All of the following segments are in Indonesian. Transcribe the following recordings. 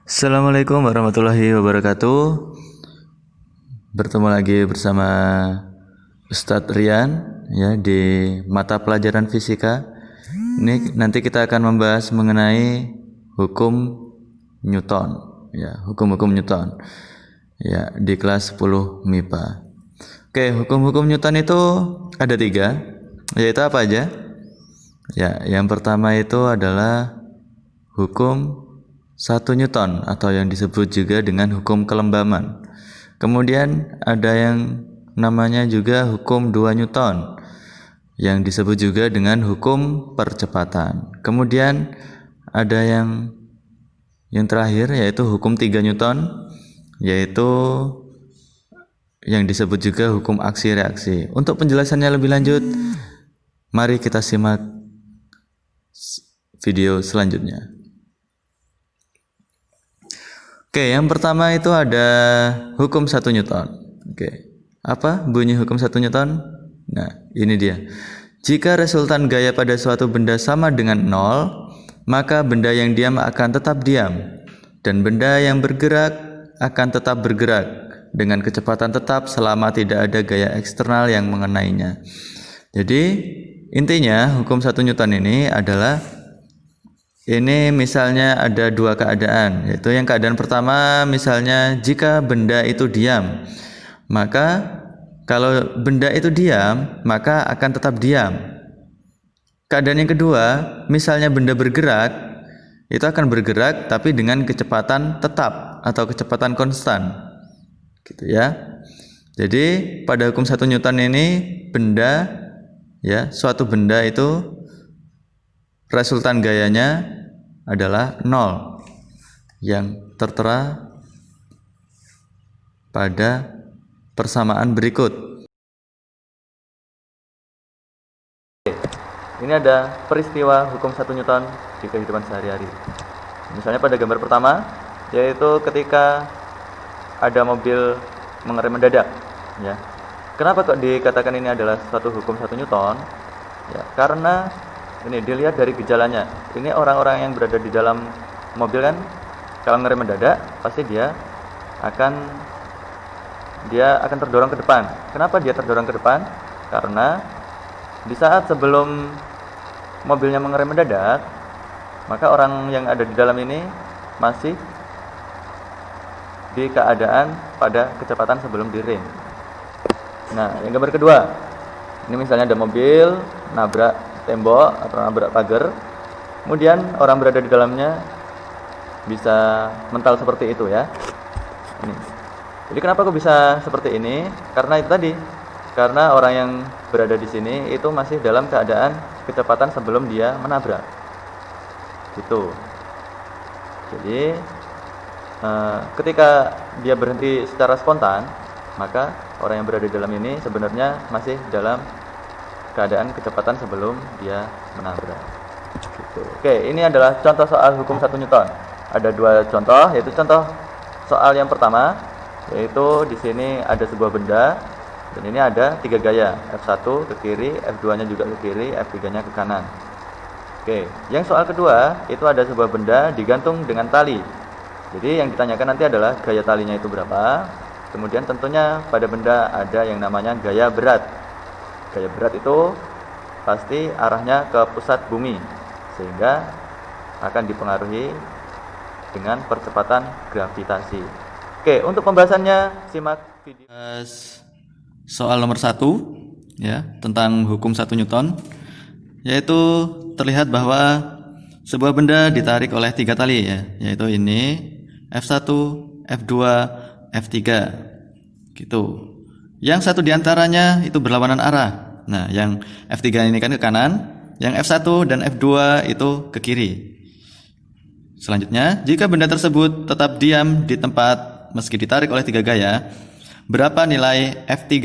Assalamualaikum warahmatullahi wabarakatuh. Bertemu lagi bersama Ustadz Rian ya di mata pelajaran fisika. Ini nanti kita akan membahas mengenai hukum Newton ya, hukum-hukum Newton. Ya, di kelas 10 MIPA. Oke, hukum-hukum Newton itu ada 3, yaitu apa aja? Ya, yang pertama itu adalah hukum 1 Newton atau yang disebut juga dengan hukum kelembaman. Kemudian ada yang namanya juga hukum 2 Newton yang disebut juga dengan hukum percepatan. Kemudian ada yang terakhir yaitu hukum 3 Newton, yaitu yang disebut juga hukum aksi reaksi. Untuk penjelasannya lebih lanjut, mari kita simak video selanjutnya. Oke, yang pertama itu ada hukum 1 Newton. Oke, apa bunyi hukum 1 Newton? Nah, ini dia. Jika resultan gaya pada suatu benda sama dengan 0, maka benda yang diam akan tetap diam, dan benda yang bergerak akan tetap bergerak dengan kecepatan tetap selama tidak ada gaya eksternal yang mengenainya. Jadi, intinya hukum 1 Newton ini adalah ini misalnya ada 2 keadaan, yaitu yang keadaan pertama misalnya jika benda itu diam, maka kalau benda itu diam, maka akan tetap diam. Keadaan yang kedua, misalnya benda bergerak, itu akan bergerak tapi dengan kecepatan tetap atau kecepatan konstan. Gitu ya. Jadi pada hukum 1 Newton ini benda ya, suatu benda itu resultan gayanya adalah 0 yang tertera pada persamaan berikut. Ini ada peristiwa hukum 1 Newton di kehidupan sehari-hari. Misalnya pada gambar pertama, yaitu ketika ada mobil mengerem mendadak ya. Kenapa kok dikatakan ini adalah suatu hukum 1 Newton? Ya, karena ini dilihat dari gejalanya. Ini orang-orang yang berada di dalam mobil kan, kalau ngerem mendadak pasti dia akan terdorong ke depan. Kenapa dia terdorong ke depan? Karena di saat sebelum mobilnya mengerem mendadak, maka orang yang ada di dalam ini masih di keadaan pada kecepatan sebelum direm. Nah, yang gambar kedua, ini misalnya ada mobil nabrak tembok atau nabrak pagar, kemudian orang berada di dalamnya bisa mental seperti itu ya. Ini. Jadi kenapa kok bisa seperti ini? Karena itu tadi, karena orang yang berada di sini itu masih dalam keadaan kecepatan sebelum dia menabrak. Gitu. Jadi ketika dia berhenti secara spontan, maka orang yang berada di dalam ini sebenarnya masih dalam keadaan kecepatan sebelum dia menabrak. Gitu. Oke, ini adalah contoh soal hukum 1 Newton. Ada 2 contoh, yaitu contoh soal yang pertama, yaitu di sini ada sebuah benda dan ini ada 3 gaya, F1 ke kiri, F2-nya juga ke kiri, F3-nya ke kanan. Oke, yang soal kedua itu ada sebuah benda digantung dengan tali. Jadi yang ditanyakan nanti adalah gaya talinya itu berapa. Kemudian tentunya pada benda ada yang namanya gaya berat. Gaya berat itu pasti arahnya ke pusat bumi, sehingga akan dipengaruhi dengan percepatan gravitasi. Oke, untuk pembahasannya simak video. Soal nomor 1 ya, tentang hukum 1 Newton, yaitu terlihat bahwa sebuah benda ditarik oleh 3 tali ya, yaitu ini F1, F2, F3 gitu. Yang satu diantaranya itu berlawanan arah. Nah, yang F3 ini kan ke kanan, yang F1 dan F2 itu ke kiri. Selanjutnya, jika benda tersebut tetap diam di tempat meski ditarik oleh 3 gaya, berapa nilai F3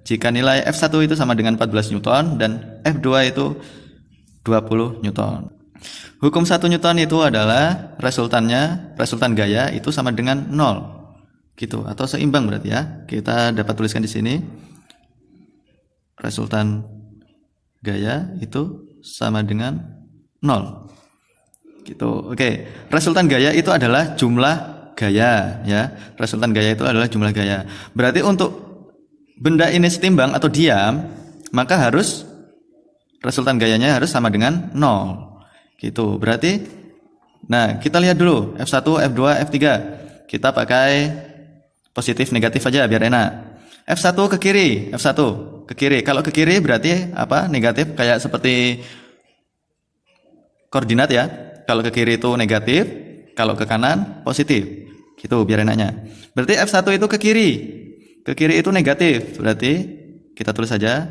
jika nilai F1 itu sama dengan 14 Newton dan F2 itu 20 Newton. Hukum 1 Newton itu adalah resultan gaya itu sama dengan 0. Gitu, atau seimbang berarti ya. Kita dapat tuliskan di sini. Resultan gaya itu sama dengan 0. Gitu. Oke. Resultan gaya itu adalah jumlah gaya, ya. Resultan gaya itu adalah jumlah gaya. Berarti untuk benda ini setimbang atau diam, maka harus resultan gayanya harus sama dengan 0. Gitu. Berarti nah, kita lihat dulu F1, F2, F3. Kita pakai positif negatif aja biar enak. F1 ke kiri, F1 ke kiri. Kalau ke kiri berarti apa? Negatif, kayak seperti koordinat ya. Kalau ke kiri itu negatif, kalau ke kanan positif. Gitu biar enaknya. Berarti F1 itu ke kiri. Ke kiri itu negatif. Berarti kita tulis saja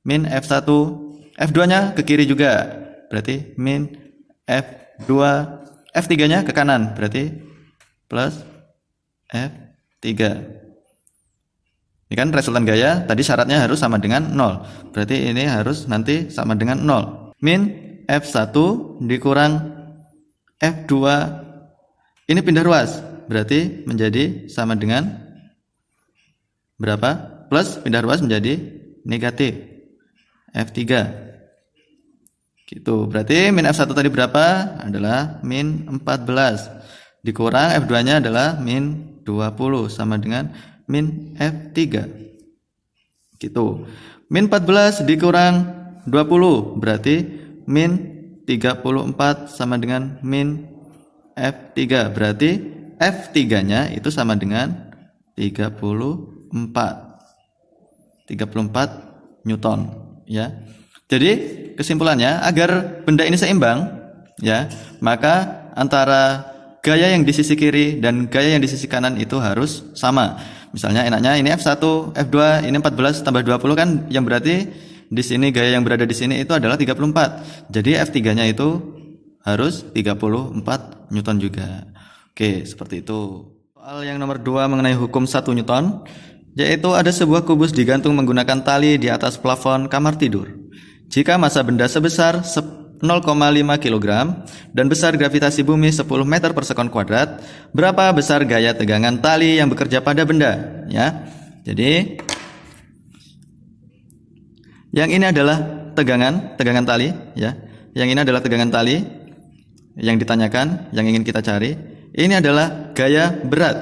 min F1. F2-nya ke kiri juga. Berarti min F2. F3-nya ke kanan. Berarti plus F3. Ini kan resultan gaya. Tadi syaratnya harus sama dengan 0. Berarti ini harus nanti sama dengan 0. Min F1 dikurang F2, ini pindah ruas, berarti menjadi sama dengan berapa? Plus pindah ruas menjadi negatif F3. Gitu, berarti min F1 tadi berapa? Adalah min 14. Dikurang F2-nya adalah min 20 sama dengan min F3. Gitu. Min 14 dikurang 20 berarti min 34 sama dengan min F3. Berarti F3-nya itu sama dengan 34 Newton, ya. Jadi kesimpulannya, agar benda ini seimbang, ya, maka antara gaya yang di sisi kiri dan gaya yang di sisi kanan itu harus sama. Misalnya enaknya ini F1, F2, ini 14 tambah 20 kan, yang berarti di sini gaya yang berada di sini itu adalah 34. Jadi F3-nya itu harus 34 Newton juga. Oke, seperti itu. Soal yang nomor 2 mengenai hukum 1 Newton, yaitu ada sebuah kubus digantung menggunakan tali di atas plafon kamar tidur. Jika massa benda sebesar 0,5 kg dan besar gravitasi bumi 10 meter per sekon kuadrat, berapa besar gaya tegangan tali yang bekerja pada benda? Ya. Jadi yang ini adalah tegangan tali, ya. Yang ini adalah tegangan tali yang ditanyakan, yang ingin kita cari. Ini adalah gaya berat.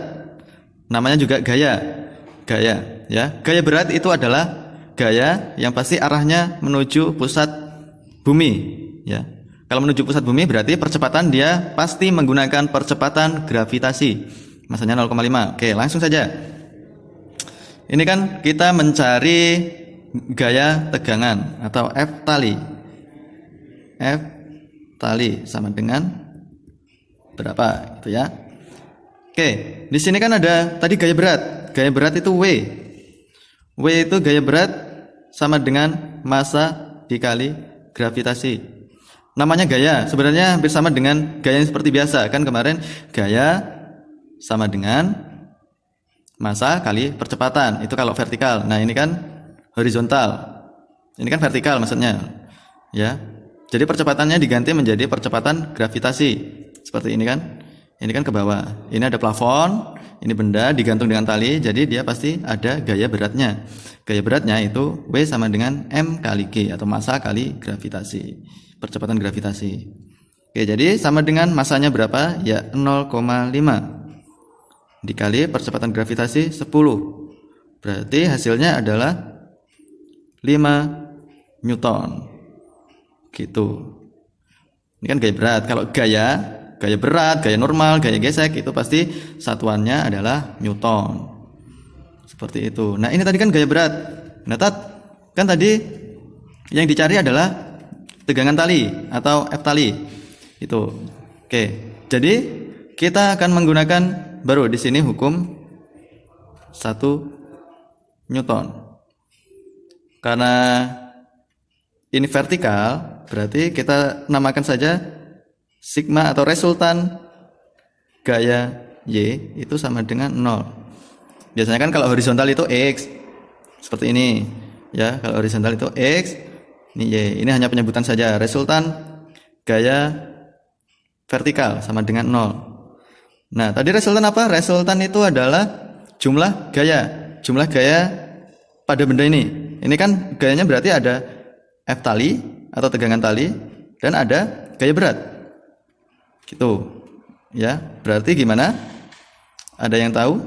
Namanya juga gaya, ya. Gaya berat itu adalah gaya yang pasti arahnya menuju pusat bumi, ya. Kalau menuju pusat bumi berarti percepatan dia pasti menggunakan percepatan gravitasi. Massanya 0,5. Oke, langsung saja. Ini kan kita mencari gaya tegangan atau F tali. F tali sama dengan berapa gitu ya. Oke, di sini kan ada tadi gaya berat. Gaya berat itu W. W itu gaya berat sama dengan massa dikali gravitasi. Namanya gaya, sebenarnya hampir sama dengan gaya yang seperti biasa. Kan kemarin gaya sama dengan massa kali percepatan. Itu kalau vertikal. Nah, ini kan horizontal. Ini kan vertikal maksudnya. Ya. Jadi percepatannya diganti menjadi percepatan gravitasi. Seperti ini kan. Ini kan ke bawah. Ini ada plafon, ini benda digantung dengan tali, jadi dia pasti ada gaya beratnya. Gaya beratnya itu W sama dengan M kali G atau massa kali gravitasi. Percepatan gravitasi. Oke, jadi sama dengan massanya berapa? Ya 0,5 dikali percepatan gravitasi 10. Berarti hasilnya adalah 5 Newton. Gitu. Ini kan gaya berat. Kalau gaya berat, gaya normal, gaya gesek itu pasti satuannya adalah Newton. Seperti itu. Nah, ini tadi kan gaya berat. Nah, kan tadi yang dicari adalah tegangan tali atau F tali. Itu. Oke. Jadi kita akan menggunakan baru di sini hukum 1 Newton. Karena ini vertikal, berarti kita namakan saja sigma atau resultan gaya Y itu sama dengan 0. Biasanya kan kalau horizontal itu X. Seperti ini. Ya, kalau horizontal itu X, ini Y. Ini hanya penyebutan saja. Resultan gaya vertikal sama dengan 0. Nah, tadi resultan apa? Resultan itu adalah jumlah gaya. Jumlah gaya pada benda ini. Ini kan gayanya berarti ada F tali atau tegangan tali dan ada gaya berat. Gitu. Ya, berarti gimana? Ada yang tahu?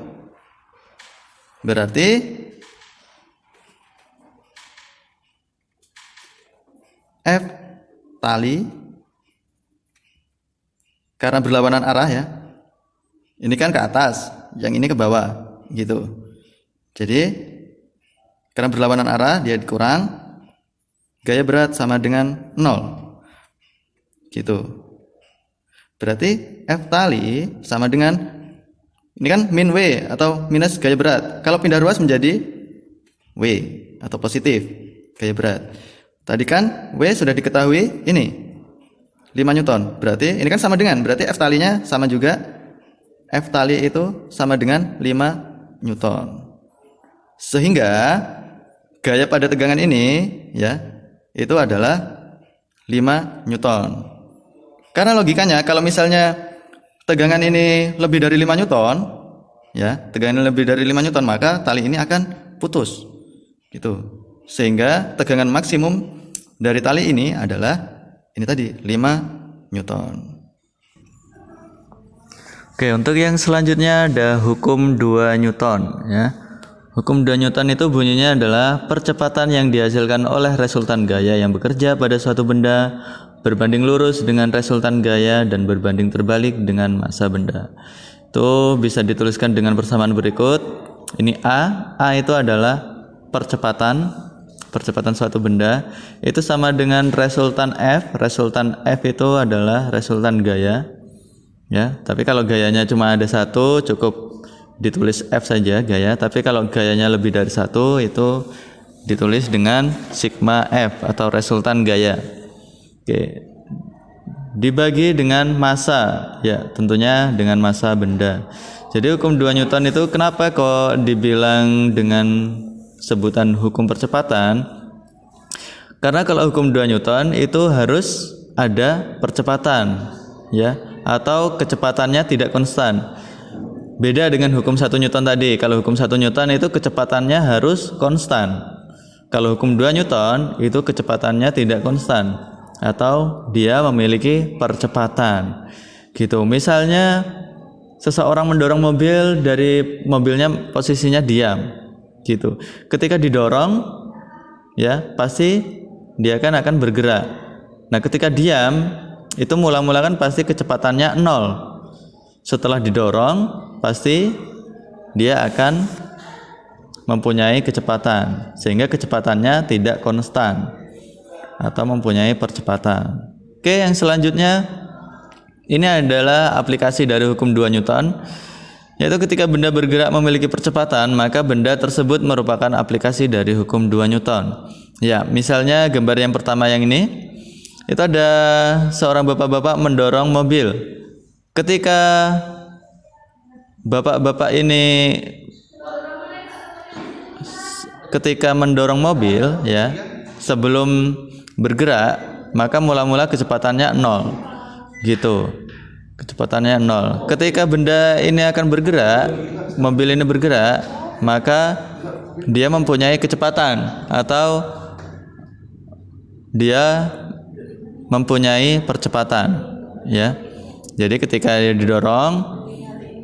Berarti F tali karena berlawanan arah ya. Ini kan ke atas, yang ini ke bawah, gitu. Jadi karena berlawanan arah dia dikurang, gaya berat sama dengan 0. Gitu. Berarti F tali sama dengan ini kan min W atau minus gaya berat. Kalau pindah ruas menjadi W atau positif gaya berat. Tadi kan W sudah diketahui ini 5 Newton. Berarti ini kan sama dengan, berarti F talinya sama juga. F tali itu sama dengan 5 Newton. Sehingga gaya pada tegangan ini ya, itu adalah 5 Newton. Karena logikanya kalau misalnya tegangan ini lebih dari 5 Newton, ya, tegangan lebih dari 5 Newton, maka tali ini akan putus. Gitu. Sehingga tegangan maksimum dari tali ini adalah ini tadi 5 Newton. Oke, untuk yang selanjutnya ada hukum 2 Newton ya. Hukum 2 Newton itu bunyinya adalah percepatan yang dihasilkan oleh resultan gaya yang bekerja pada suatu benda berbanding lurus dengan resultan gaya dan berbanding terbalik dengan massa benda. Itu bisa dituliskan dengan persamaan berikut. Ini A itu adalah percepatan suatu benda. Itu sama dengan resultan F. Resultan F itu adalah resultan gaya. Ya, tapi kalau gayanya cuma ada satu cukup ditulis F saja gaya, tapi kalau gayanya lebih dari satu itu ditulis dengan sigma F atau resultan gaya. Oke. Dibagi dengan massa, ya tentunya dengan massa benda. Jadi hukum 2 Newton itu kenapa kok dibilang dengan sebutan hukum percepatan? Karena kalau hukum 2 Newton itu harus ada percepatan, ya, atau kecepatannya tidak konstan. Beda dengan hukum 1 Newton tadi. Kalau hukum 1 Newton itu kecepatannya harus konstan. Kalau hukum 2 Newton itu kecepatannya tidak konstan atau dia memiliki percepatan. Gitu. Misalnya seseorang mendorong mobil dari mobilnya posisinya diam. Gitu. Ketika didorong ya pasti dia akan bergerak. Nah, ketika diam itu mula-mula kan pasti kecepatannya 0. Setelah didorong pasti dia akan mempunyai kecepatan sehingga kecepatannya tidak konstan atau mempunyai percepatan. Oke, yang selanjutnya ini adalah aplikasi dari hukum 2 Newton, yaitu ketika benda bergerak memiliki percepatan maka benda tersebut merupakan aplikasi dari hukum 2 Newton. Ya, misalnya gambar yang pertama yang ini, itu ada seorang bapak-bapak mendorong mobil. Ketika bapak-bapak ini ketika mendorong mobil ya, sebelum bergerak maka mula-mula kecepatannya 0. Gitu. Kecepatannya 0. Ketika benda ini akan bergerak, mobil ini bergerak, maka dia mempunyai kecepatan atau dia mempunyai percepatan ya. Jadi ketika dia didorong,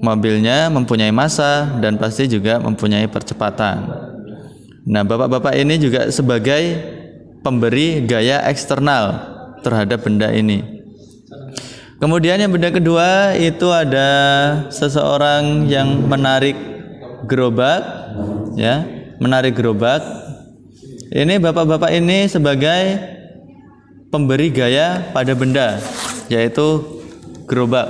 mobilnya mempunyai massa dan pasti juga mempunyai percepatan. Nah, bapak-bapak ini juga sebagai pemberi gaya eksternal terhadap benda ini. Kemudian yang benda kedua itu ada seseorang yang menarik gerobak ya, menarik gerobak. Ini bapak-bapak ini sebagai pemberi gaya pada benda, yaitu gerobak,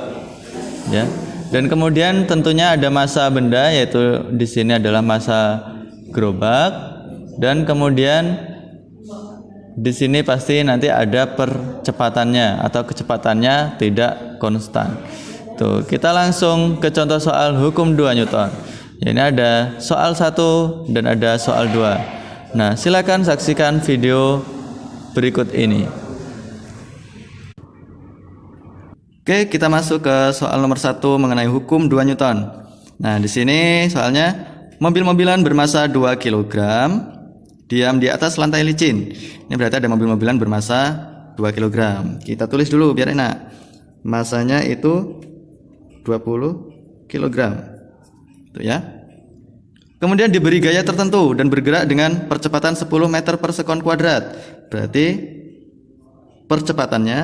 ya. Dan kemudian tentunya ada massa benda, yaitu di sini adalah massa gerobak, dan kemudian di sini pasti nanti ada percepatannya atau kecepatannya tidak konstan. Tuh, kita langsung ke contoh soal hukum 2 Newton. Ya, ini ada soal 1 dan ada soal 2. Nah, silakan saksikan video berikut ini. Oke, kita masuk ke soal nomor 1 mengenai hukum 2 Newton. Nah, di sini soalnya mobil-mobilan bermassa 2 kg diam di atas lantai licin. Ini berarti ada mobil-mobilan bermassa 2 kg. Kita tulis dulu biar enak. masanya itu 20 kg. Itu ya. Kemudian diberi gaya tertentu dan bergerak dengan percepatan 10 meter per sekon kuadrat. Berarti percepatannya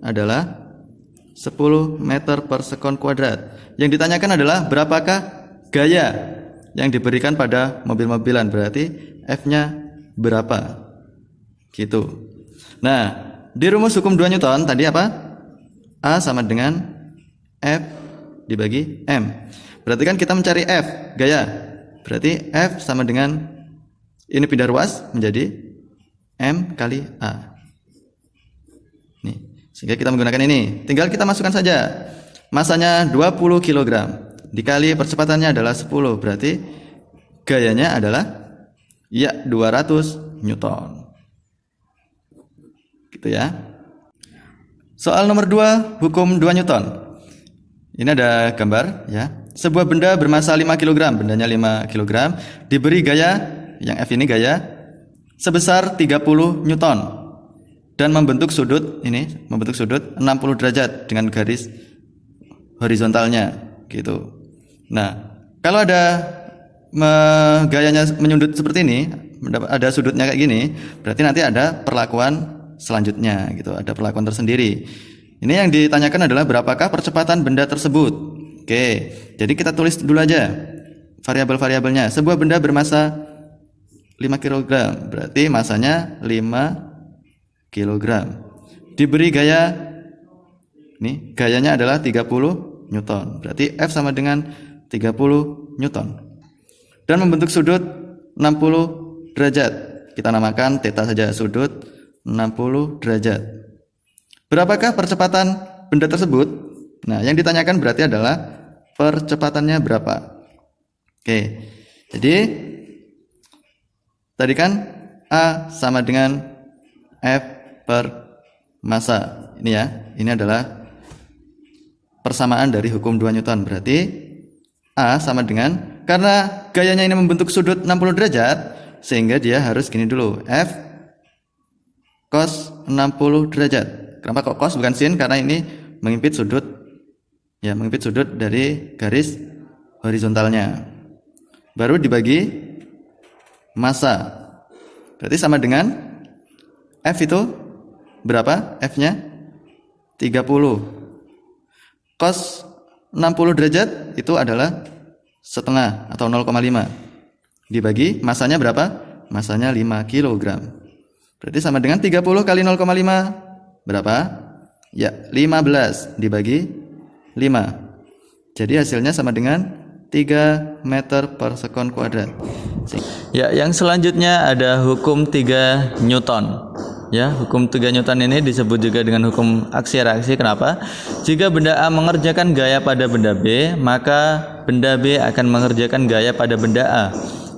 adalah 10 meter per sekon kuadrat. Yang ditanyakan adalah berapakah gaya yang diberikan pada mobil-mobilan. Berarti F-nya berapa? Gitu. Nah, di rumus hukum 2 Newton tadi apa? A sama dengan F dibagi M. Berarti kan kita mencari F, gaya. Berarti F sama dengan, ini pindah ruas menjadi M kali A. Nih, sehingga kita menggunakan ini. Tinggal kita masukkan saja. Masanya 20 kg dikali percepatannya adalah 10. Berarti gayanya adalah ya 200 Newton. Gitu ya. Soal nomor 2, hukum 2 Newton. Ini ada gambar ya. Sebuah benda bermasa 5 kg, bendanya 5 kg, diberi gaya, yang F ini gaya, sebesar 30 Newton dan membentuk sudut, ini membentuk sudut 60 derajat dengan garis horizontalnya gitu. Nah, kalau ada gayanya menyundut seperti ini, ada sudutnya kayak gini, berarti nanti ada perlakuan selanjutnya gitu, ada perlakuan tersendiri. Ini yang ditanyakan adalah berapakah percepatan benda tersebut. Oke, jadi kita tulis dulu aja variabel-variabelnya. Sebuah benda bermasa 5 kg, berarti masanya 5 kg. Diberi gaya, nih gayanya adalah 30 Newton. Berarti F sama dengan 30 Newton. Dan membentuk sudut 60 derajat. Kita namakan theta saja, sudut 60 derajat. Berapakah percepatan benda tersebut? Nah, yang ditanyakan berarti adalah percepatannya berapa. Oke, jadi tadi kan A sama dengan F per massa. Ini ya, ini adalah persamaan dari hukum 2 Newton. Berarti A sama dengan, karena gayanya ini membentuk sudut 60 derajat, sehingga dia harus gini dulu, F cos 60 derajat. Kenapa kok cos bukan sin? Karena ini mengimpit sudut, ya mengimpit sudut dari garis horizontalnya. Baru dibagi massa. Berarti sama dengan F itu berapa? F-nya 30. Cos 60 derajat itu adalah setengah atau 0,5. Dibagi massanya berapa? Massanya 5 kg. Berarti sama dengan 30 kali 0,5 berapa? Ya, 15 dibagi 5. Jadi hasilnya sama dengan 3 meter per sekon kuadrat. Ya, yang selanjutnya ada hukum 3 Newton. Ya, hukum 3 Newton ini disebut juga dengan hukum aksi reaksi. Kenapa? Jika benda A mengerjakan gaya pada benda B, maka benda B akan mengerjakan gaya pada benda A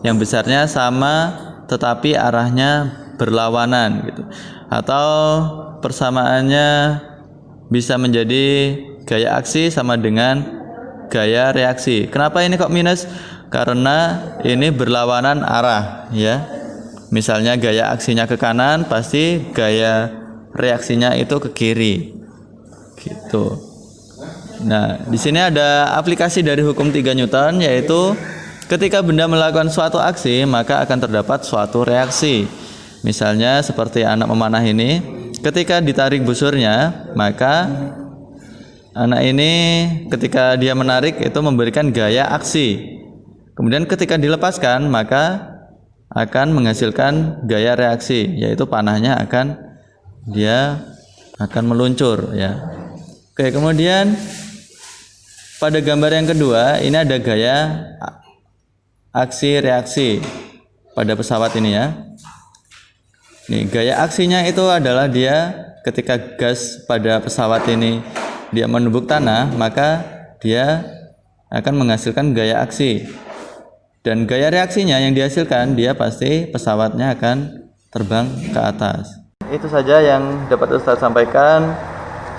yang besarnya sama tetapi arahnya berlawanan gitu. Atau persamaannya bisa menjadi gaya aksi sama dengan gaya reaksi. Kenapa ini kok minus? Karena ini berlawanan arah ya. Misalnya gaya aksinya ke kanan, pasti gaya reaksinya itu ke kiri. Gitu. Nah, di sini ada aplikasi dari hukum 3 Newton, yaitu ketika benda melakukan suatu aksi, maka akan terdapat suatu reaksi. Misalnya seperti anak memanah ini, ketika ditarik busurnya, maka anak ini ketika dia menarik itu memberikan gaya aksi. Kemudian ketika dilepaskan, maka akan menghasilkan gaya reaksi, yaitu panahnya dia akan meluncur ya. Oke, kemudian pada gambar yang kedua ini ada gaya aksi reaksi pada pesawat ini ya. Nih, gaya aksinya itu adalah dia ketika gas pada pesawat ini dia menumbuk tanah, maka dia akan menghasilkan gaya aksi. Dan gaya reaksinya yang dihasilkan, dia pasti pesawatnya akan terbang ke atas. Itu saja yang dapat Ustaz sampaikan.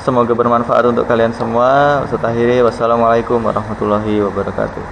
Semoga bermanfaat untuk kalian semua. Ustaz akhiri, wassalamualaikum warahmatullahi wabarakatuh.